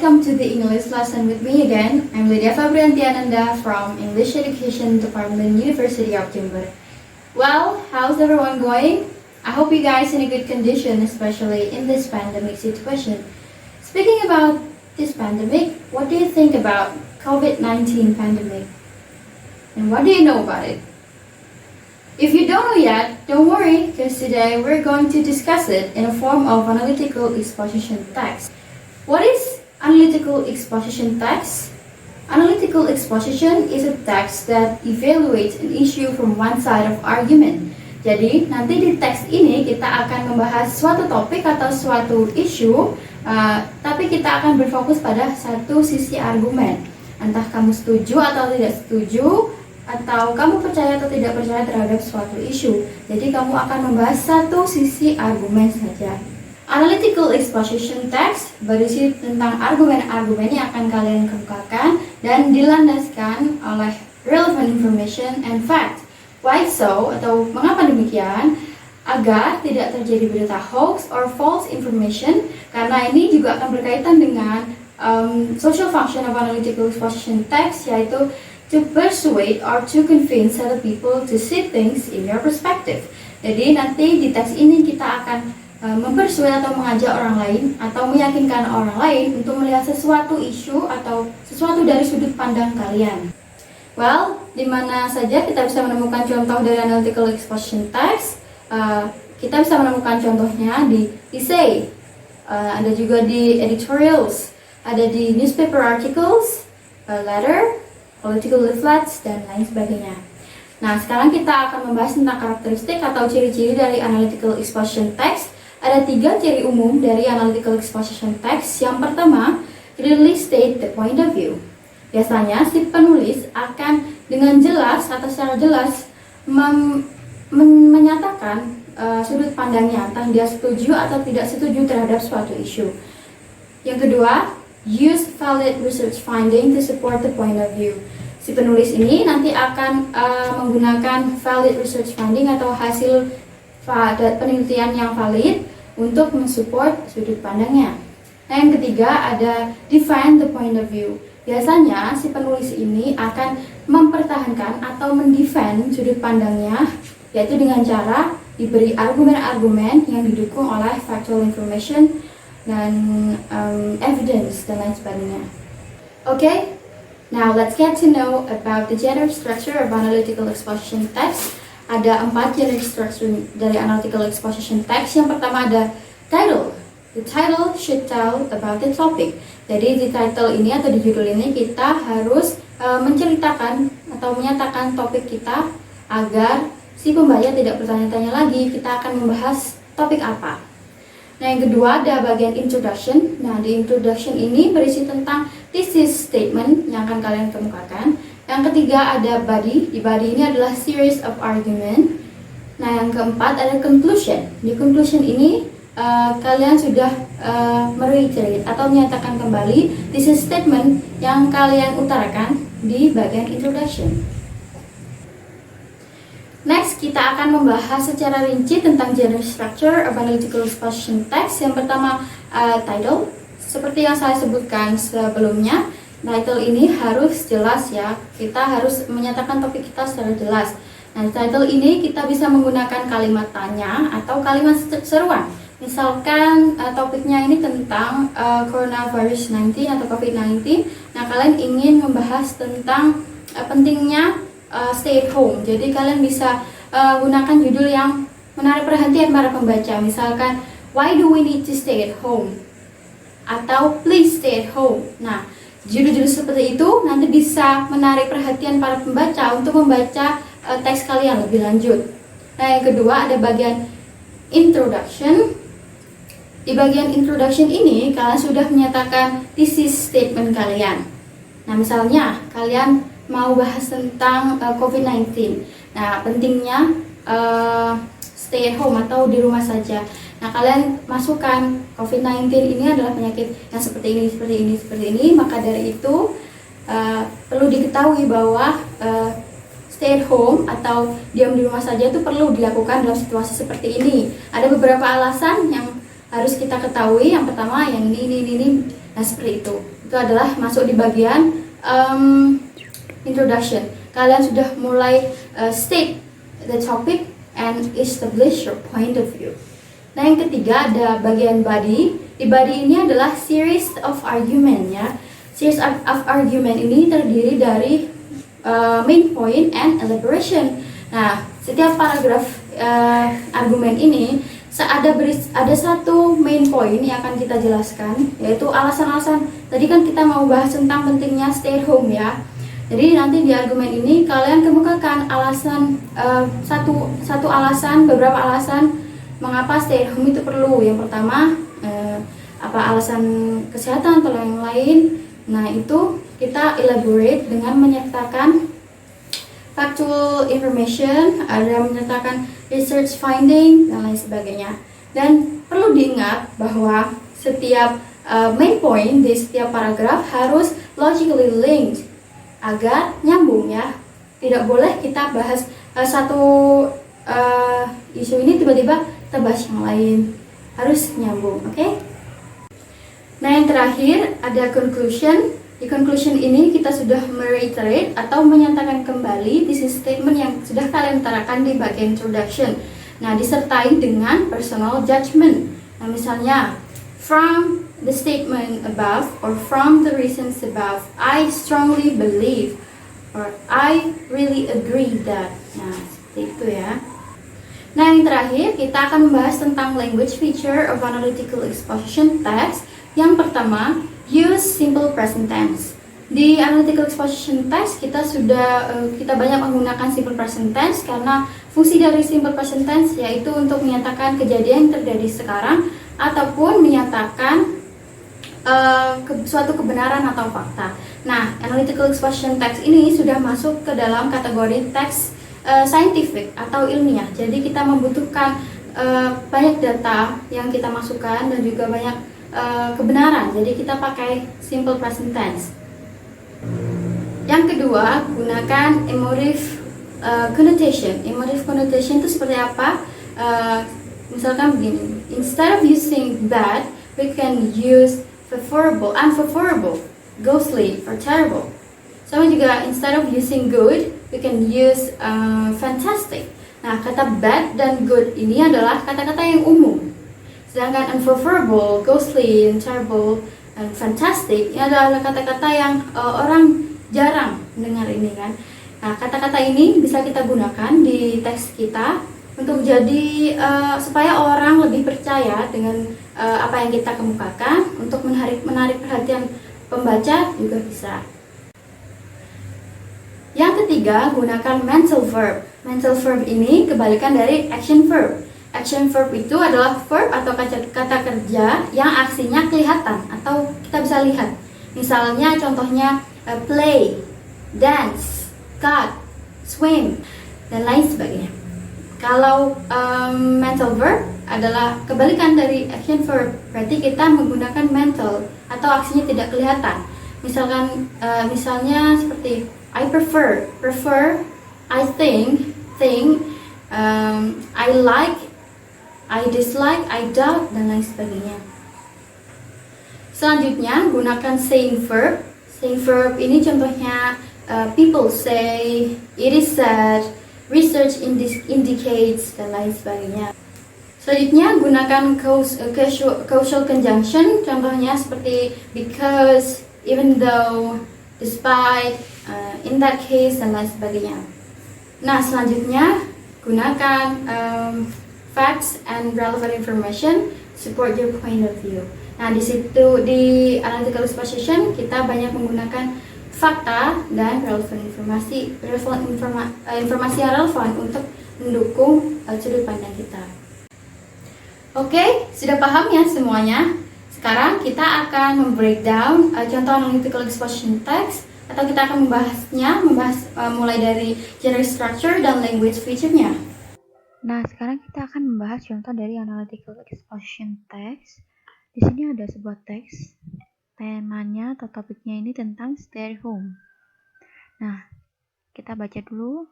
welcome to the English lesson with me again. I'm Lydia Fabriantiananda from English Education Department, University of Jember. Well, how's everyone going? I hope you guys in a good condition, especially in this pandemic situation. Speaking about this pandemic, what do you think about COVID-19 pandemic? And what do you know about it? If you don't know yet, don't worry, because today we're going to discuss it in a form of analytical exposition text. What is analytical exposition text? Analytical exposition is a text that evaluates an issue from one side of argument. Jadi, nanti di teks ini kita akan membahas suatu topik atau suatu isu, tapi kita akan berfokus pada satu sisi argumen. Entah kamu setuju atau tidak setuju, atau kamu percaya atau tidak percaya terhadap suatu isu. Jadi kamu akan membahas satu sisi argumen saja. Analytical exposition text berisi tentang argumen-argumen yang akan kalian kemukakan dan dilandaskan oleh relevant information and fact. Why so? Atau mengapa demikian? Agar tidak terjadi berita hoax or false information, karena ini juga akan berkaitan dengan social function of analytical exposition text, yaitu to persuade or to convince other people to see things in your perspective. Jadi nanti di teks ini kita akan mempersuade atau mengajak orang lain atau meyakinkan orang lain untuk melihat sesuatu isu atau sesuatu dari sudut pandang kalian. Well, di mana saja kita bisa menemukan contoh dari analytical exposition text? Kita bisa menemukan contohnya di essay, ada juga di editorials, ada di newspaper articles, letter, political leaflets, dan lain sebagainya. Nah, sekarang kita akan membahas tentang karakteristik atau ciri-ciri dari analytical exposition text. Ada 3 ciri umum dari analytical exposition text. Yang pertama, clearly state the point of view. Biasanya si penulis akan dengan jelas atau secara jelas menyatakan sudut pandangnya, entah dia setuju atau tidak setuju terhadap suatu isu. Yang kedua, use valid research finding to support the point of view. Si penulis ini nanti akan menggunakan valid research finding atau hasil penelitian yang valid untuk mensupport sudut pandangnya. Nah, yang ketiga ada defend the point of view. Biasanya si penulis ini akan mempertahankan atau mendefend sudut pandangnya, yaitu dengan cara diberi argumen-argumen yang didukung oleh factual information dan evidence dan lain sebagainya. Okay, now let's get to know about the general structure of analytical exposition text. Ada 4 general structure dari analytical exposition text. Yang pertama ada title. The title should tell about the topic. Jadi di title ini atau di judul ini kita harus menceritakan atau menyatakan topik kita agar si pembaca tidak bertanya-tanya lagi kita akan membahas topik apa. Nah, yang kedua ada bagian introduction. Nah, di introduction ini berisi tentang thesis statement yang akan kalian kemukakan. Yang ketiga ada body. Di body ini adalah series of argument. Nah, yang keempat ada conclusion. Di conclusion ini kalian sudah mereiterate atau menyatakan kembali thesis statement yang kalian utarakan di bagian introduction. Next, kita akan membahas secara rinci tentang general structure of analytical exposition text. Yang pertama, title. Seperti yang saya sebutkan sebelumnya, title ini harus jelas ya. Kita harus menyatakan topik kita secara jelas. Nah, title ini kita bisa menggunakan kalimat tanya atau kalimat seruan. Misalkan topiknya ini tentang coronavirus 19 atau COVID-19. Nah, kalian ingin membahas tentang pentingnya stay at home. Jadi kalian bisa gunakan judul yang menarik perhatian para pembaca. Misalkan, why do we need to stay at home? Atau please stay at home. Nah, judul-judul seperti itu nanti bisa menarik perhatian para pembaca untuk membaca teks kalian lebih lanjut. Nah, yang kedua ada bagian introduction. Di bagian introduction ini kalian sudah menyatakan thesis statement kalian. Nah, misalnya kalian mau bahas tentang COVID-19. Nah, pentingnya stay at home atau di rumah saja. Nah, kalian masukkan COVID-19 ini adalah penyakit yang seperti ini. Maka dari itu perlu diketahui bahwa stay at home atau diam di rumah saja itu perlu dilakukan dalam situasi seperti ini. Ada beberapa alasan yang harus kita ketahui. Yang pertama, yang ini Nah, seperti itu. Itu adalah masuk di bagian introduction. Kalian sudah mulai state the topic and establish your point of view. Nah, yang ketiga ada bagian body. Di body ini adalah series of argument ya. Series of argument ini terdiri dari main point and elaboration. Nah, setiap paragraf argumen ini ada satu main point yang akan kita jelaskan, yaitu alasan-alasan. Tadi kan kita mau bahas tentang pentingnya stay at home ya. Jadi nanti di argumen ini kalian kemukakan alasan satu alasan, beberapa alasan mengapa stay at home itu perlu. Yang pertama apa alasan kesehatan atau yang lain. Nah, itu kita elaborate dengan menyertakan factual information, ada menyertakan research finding dan lain sebagainya. Dan perlu diingat bahwa setiap main point di setiap paragraf harus logically linked agar nyambung ya. Tidak boleh kita bahas satu isu ini tiba-tiba kita bahas yang lain, harus nyambung, oke? Nah, yang terakhir ada conclusion. Di conclusion ini kita sudah mereiterate atau menyatakan kembali thesis statement yang sudah kalian utarakan di bagian introduction. Nah, disertai dengan personal judgment. Nah, misalnya from the statement above or from the reasons above, I strongly believe or I really agree that. Nah, seperti itu ya. Nah, yang terakhir kita akan membahas tentang language feature of analytical exposition text. Yang pertama, use simple present tense. Di analytical exposition text kita banyak menggunakan simple present tense karena fungsi dari simple present tense yaitu untuk menyatakan kejadian yang terjadi sekarang ataupun menyatakan suatu kebenaran atau fakta. Nah, analytical exposition text ini sudah masuk ke dalam kategori teks scientific atau ilmiah. Jadi kita membutuhkan banyak data yang kita masukkan dan juga banyak kebenaran. Jadi kita pakai simple present tense. Yang kedua, gunakan emotive connotation. Emotive connotation itu seperti apa? Misalkan begini, instead of using bad, we can use favorable, unfavorable, ghostly, or terrible. Sama juga, instead of using good, we can use fantastic. Nah, kata bad dan good ini adalah kata-kata yang umum. Sedangkan unfavorable, ghostly, terrible, and fantastic ini adalah kata-kata yang orang jarang mendengar ini kan. Nah, kata-kata ini bisa kita gunakan di teks kita untuk jadi supaya orang lebih percaya dengan apa yang kita kemukakan, untuk menarik perhatian pembaca juga bisa. Yang ketiga, gunakan mental verb. Mental verb ini kebalikan dari action verb. Action verb itu adalah verb atau kata kerja yang aksinya kelihatan atau kita bisa lihat. Misalnya contohnya play, dance, cut, swim, dan lain sebagainya. Kalau mental verb adalah kebalikan dari action verb, berarti kita menggunakan mental atau aksinya tidak kelihatan. Misalnya seperti I prefer, I think, I like, I dislike, I doubt, dan lain sebagainya. Selanjutnya, gunakan saying verb. Saying verb ini contohnya people say, it is said, research indicates, dan lain sebagainya. Selanjutnya, gunakan causal conjunction. Contohnya seperti because, even though, despite, in that case, dan lain sebagainya. Nah, selanjutnya, gunakan facts and relevant information support your point of view. Nah, di situ di analytical exposition kita banyak menggunakan fakta dan informasi yang relevan untuk mendukung sudut pandang kita. Oke, sudah paham ya semuanya? Sekarang kita akan membreakdown contoh analytical exposition text, atau kita akan membahas mulai dari genre structure dan language feature-nya. Nah, sekarang kita akan membahas contoh dari analytical exposition text. Di sini ada sebuah teks, temanya atau topiknya ini tentang stay at home. Nah, kita baca dulu.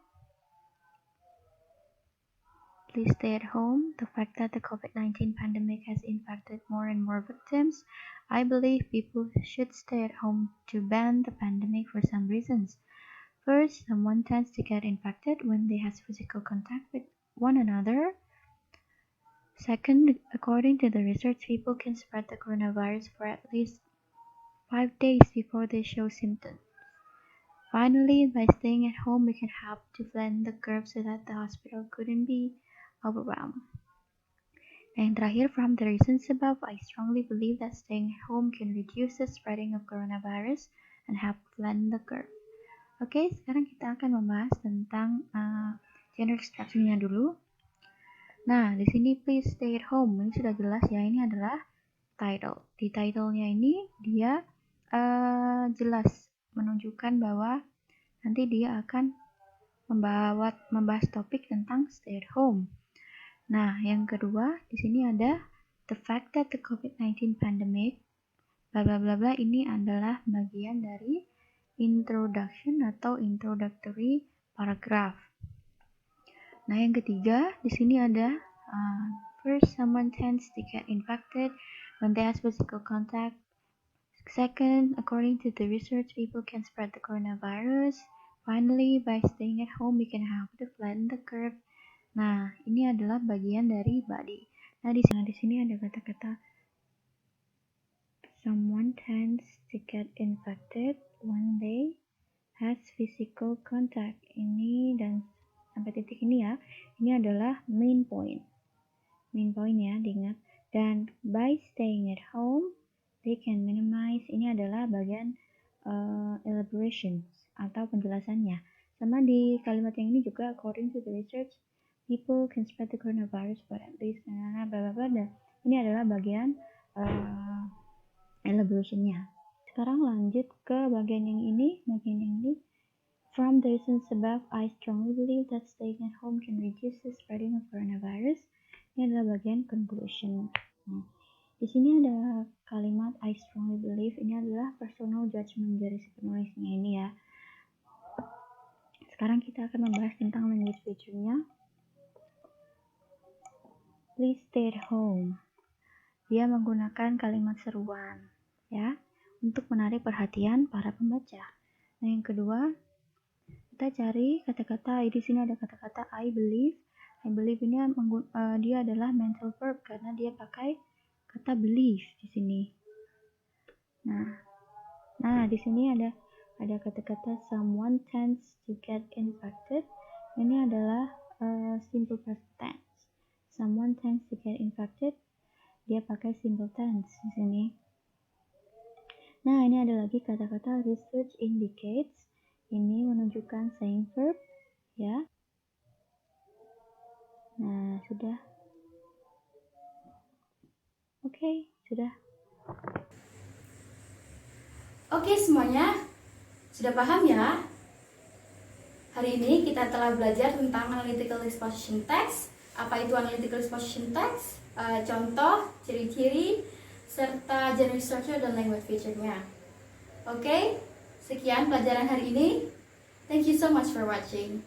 please stay at home. The fact that the COVID-19 pandemic has infected more and more victims, I believe people should stay at home to ban the pandemic for some reasons. First, someone tends to get infected when they have physical contact with one another. Second, according to the research, people can spread the coronavirus for at least 5 days before they show symptoms. Finally, by staying at home, we can help to flatten the curve so that the hospital couldn't be overwhelmed. And terakhir, from the reasons above, I strongly believe that staying at home can reduce the spreading of coronavirus and help flatten the curve. Oke, sekarang kita akan membahas tentang general structure-nya dulu. Nah, di sini please stay at home. Ini sudah jelas ya, ini adalah title. Di title-nya ini dia jelas menunjukkan bahwa nanti dia akan membahas topik tentang stay at home. Nah, yang kedua di sini ada the fact that the COVID-19 pandemic bla bla bla bla, ini adalah bagian dari introduction atau introductory paragraph. Nah, yang ketiga di sini ada first, someone tends to get infected when they have physical contact. Second, according to the research, people can spread the coronavirus. Finally, by staying at home, we can help to flatten the curve. Nah, ini adalah bagian dari body. Nah, di sini ada kata-kata someone tends to get infected when they has physical contact. Ini dan sampai titik ini ya. Ini adalah main point. Main point ya, diingat. Dan by staying at home, they can minimize. Ini adalah bagian elaboration atau penjelasannya. Sama di kalimat yang ini juga, according to the research, people can spread the coronavirus for at least bla bla bla. Dan ini adalah bagian elaborationnya. Sekarang lanjut ke bagian yang ini. From the reasons above, I strongly believe that staying at home can reduce the spreading of coronavirus. Ini adalah bagian conclusion. Nah, di sini ada kalimat I strongly believe. Ini adalah personal judgment dari si penulisnya ini ya. Sekarang kita akan membahas tentang language feature-nya. Please stay at home. Dia menggunakan kalimat seruan ya untuk menarik perhatian para pembaca. Nah, yang kedua, kita cari kata-kata. Di sini ada kata-kata I believe. I believe ini dia adalah mental verb karena dia pakai kata believe di sini. Nah, di sini ada kata-kata someone tends to get infected. Ini adalah simple past tense. Someone tends to get infected. Dia pakai simple tense di sini. Nah, ini ada lagi kata-kata research indicates. Ini menunjukkan saying verb ya. Nah, sudah. Oke, sudah. Oke semuanya, sudah paham ya? Hari ini kita telah belajar tentang analytical exposition text. Apa itu analytical exposition text? Contoh, ciri-ciri, serta general structure dan language feature-nya. Oke, sekian pelajaran hari ini. Thank you so much for watching.